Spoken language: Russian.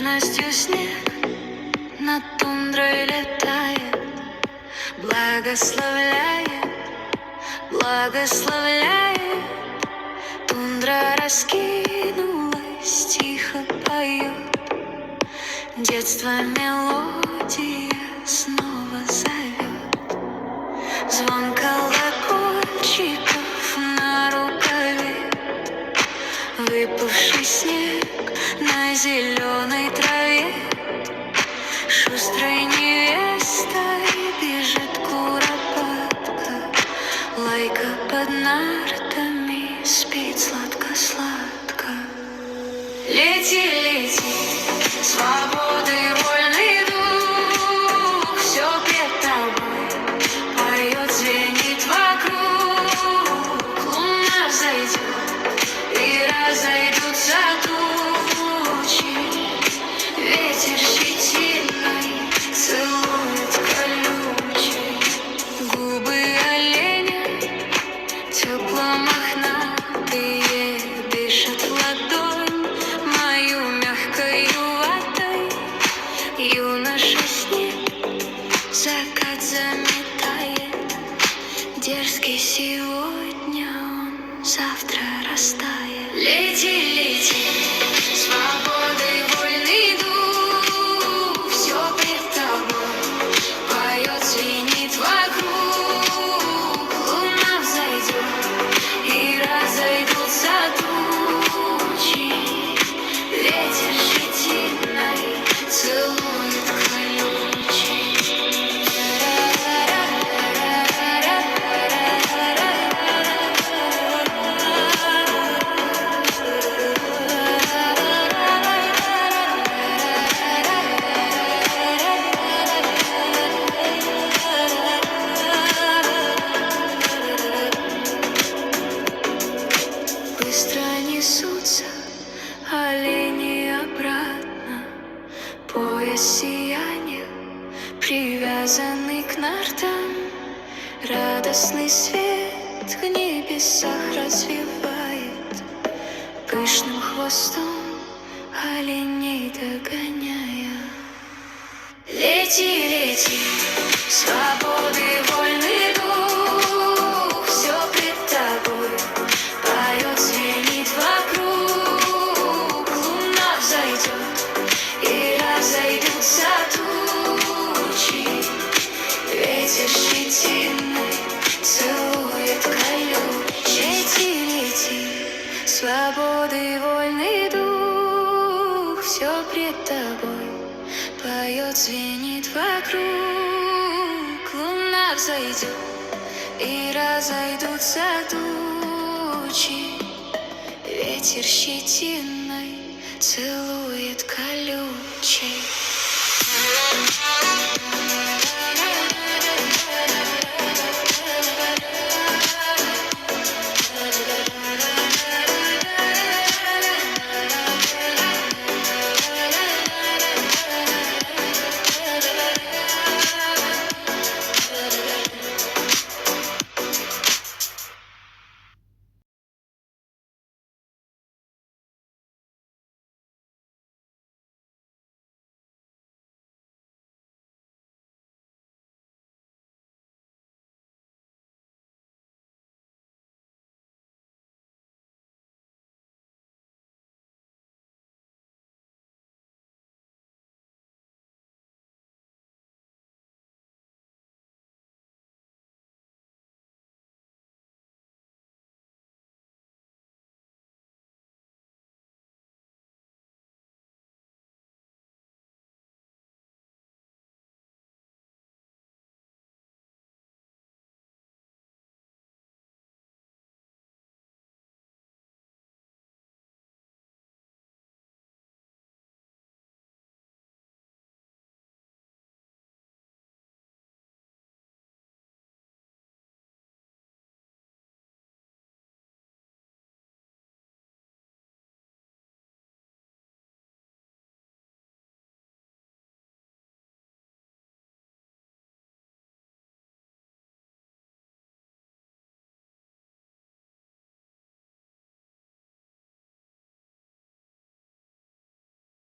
нежностью снег над тундрой летает, благословляет, благословляет. Тундра раскинулась, тихо поет, детство мелодия снова зовет. Звон колокольчиков на рукаве, выпавший снег на зеленой траве. Шустрой невестой бежит куропатка, лайка под нартами спит сладко-сладко. Лети, лети, свободы вольный дух, все пред тобой поет, звенит вокруг. Луна взойдет и разойдутся тучи, ветер щетиной целует колючий. Губы оленя тепло-мохнатые дышат в ладонь мою мягкою ватой. Юноша снег, закат заметает, дерзкий сегодня он, завтра растает. Лети, лети, свободы вольный дух, все пред тобой поет, звенит вокруг. Луна взойдет и разойдутся тучи, ветер щетиной целует колючий. Быстро несутся олени обратно, пояс сияния, привязанный к нартам. Радостный свет в небесах развивает, пышным хвостом оленей догоняя. Лети, лети, свободы вольный дух, все пред тобой поет, звенит вокруг. Луна взойдет и разойдутся тучи, ветер щетиной целует колючий. Лети, лети, свободы вольный дух, все пред тобой поет, звенит вокруг. Луна взойдет и разойдутся тучи, ветер щетиной целует колючий.